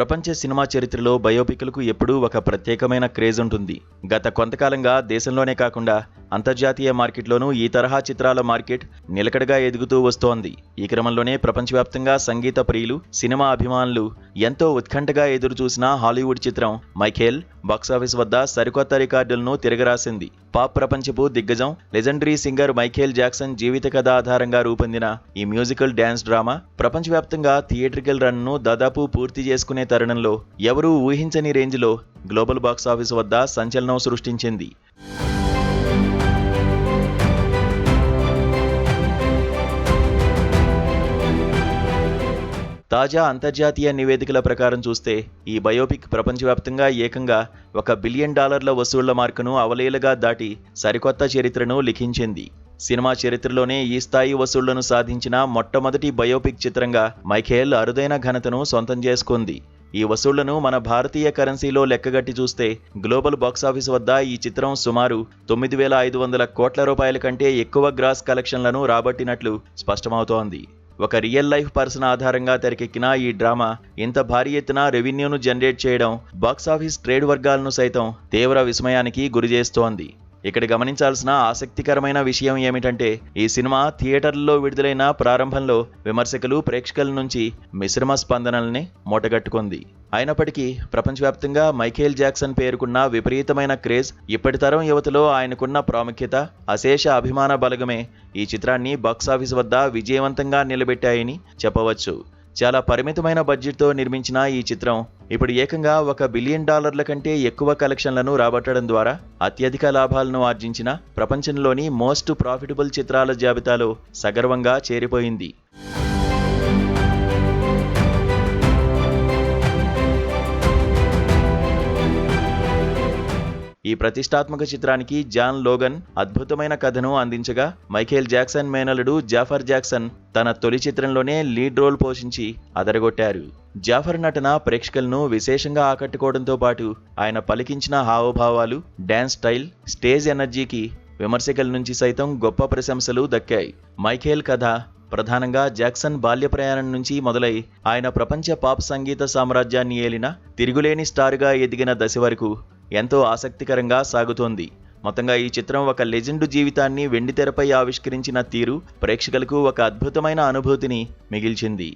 ప్రపంచ సినిమా చరిత్రలో బయోపిక్లకు ఎప్పుడూ ఒక ప్రత్యేకమైన క్రేజ్ ఉంటుంది. గత కొంతకాలంగా దేశంలోనే కాకుండా అంతర్జాతీయ మార్కెట్లోనూ ఈ తరహా చిత్రాల మార్కెట్ నిలకడగా ఎదుగుతూ వస్తోంది. ఈ క్రమంలోనే ప్రపంచవ్యాప్తంగా సంగీత ప్రియులు, సినిమా అభిమానులు ఎంతో ఉత్కంఠగా ఎదురుచూసిన హాలీవుడ్ చిత్రం మైఖేల్ బాక్సాఫీస్ వద్ద సరికొత్త రికార్డులను తిరగరాసింది. పాప్ ప్రపంచపు దిగ్గజం లెజెండరీ సింగర్ మైఖేల్ జాక్సన్ జీవిత కథ ఆధారంగా రూపొందిన ఈ మ్యూజికల్ డ్యాన్స్ డ్రామా ప్రపంచవ్యాప్తంగా థియేట్రికల్ రన్ను దాదాపు పూర్తి చేసుకునే తరుణంలో ఎవరూ ఊహించని రేంజ్లో గ్లోబల్ బాక్సాఫీస్ వద్ద సంచలనం సృష్టించింది. తాజా అంతర్జాతీయ నివేదికల ప్రకారం చూస్తే ఈ బయోపిక్ ప్రపంచవ్యాప్తంగా ఏకంగా $1 బిలియన్ వసూళ్ల మార్కును అవలీలగా దాటి సరికొత్త చరిత్రను లిఖించింది. సినిమా చరిత్రలోనే ఈ స్థాయి వసూళ్లను సాధించిన మొట్టమొదటి బయోపిక్ చిత్రంగా మైఖేల్ అరుదైన ఘనతను సొంతం చేసుకుంది. ఈ వసూళ్లను మన భారతీయ కరెన్సీలో లెక్కగట్టి చూస్తే గ్లోబల్ బాక్సాఫీస్ వద్ద ఈ చిత్రం సుమారు 9,500 కోట్ల రూపాయల కంటే ఎక్కువ గ్రాస్ కలెక్షన్లను రాబట్టినట్లు స్పష్టమవుతోంది. ఒక రియల్ లైఫ్ పర్సన్ ఆధారంగా తెరకెక్కిన ఈ డ్రామా ఇంత భారీ ఎత్తున రెవెన్యూను జనరేట్ చేయడం బాక్సాఫీస్ ట్రేడ్ వర్గాలను సైతం తీవ్ర విస్మయానికి గురిచేస్తోంది. ఇక్కడ గమనించాల్సిన ఆసక్తికరమైన విషయం ఏమిటంటే ఈ సినిమా థియేటర్లలో విడుదలైన ప్రారంభంలో విమర్శకులు, ప్రేక్షకుల నుంచి మిశ్రమ స్పందనల్ని మూటగట్టుకుంది. అయినప్పటికీ ప్రపంచవ్యాప్తంగా మైఖేల్ జాక్సన్ పేరుకున్న విపరీతమైన క్రేజ్, ఇప్పటి తరం యువతలో ఆయనకున్న ప్రాముఖ్యత, అశేష అభిమాన బలగమే ఈ చిత్రాన్ని బాక్సాఫీస్ వద్ద విజయవంతంగా నిలబెట్టాయని చెప్పవచ్చు. చాలా పరిమితమైన బడ్జెట్తో నిర్మించిన ఈ చిత్రం ఇప్పుడు ఏకంగా $1 బిలియన్ కంటే ఎక్కువ కలెక్షన్లను రాబట్టడం ద్వారా అత్యధిక లాభాలను ఆర్జించిన ప్రపంచంలోని మోస్ట్ ప్రాఫిటబుల్ చిత్రాల జాబితాలో సగర్వంగా చేరిపోయింది. ఈ ప్రతిష్టాత్మక చిత్రానికి జాన్ లోగన్ అద్భుతమైన కథను అందించగా, మైఖేల్ జాక్సన్ మేనల్లుడు జాఫర్ జాక్సన్ తన తొలి చిత్రంలోనే లీడ్ రోల్ పోషించి అదరగొట్టారు. జాఫర్ నటన ప్రేక్షకులను విశేషంగా ఆకట్టుకోవడంతో పాటు ఆయన పలికించిన హావభావాలు, డ్యాన్స్ స్టైల్, స్టేజ్ ఎనర్జీకి విమర్శకుల నుంచి సైతం గొప్ప ప్రశంసలు దక్కాయి. మైఖేల్ కథ ప్రధానంగా జాక్సన్ బాల్య ప్రయాణం నుంచి మొదలై ఆయన ప్రపంచ పాప్ సంగీత సామ్రాజ్యాన్ని ఏలిన తిరుగులేని స్టార్గా ఎదిగిన దశ వరకు ఎంతో ఆసక్తికరంగా సాగుతోంది. మొత్తంగా ఈ చిత్రం ఒక లెజెండు జీవితాన్ని వెండితెరపై ఆవిష్కరించిన తీరు ప్రేక్షకులకు ఒక అద్భుతమైన అనుభూతిని మిగిల్చింది.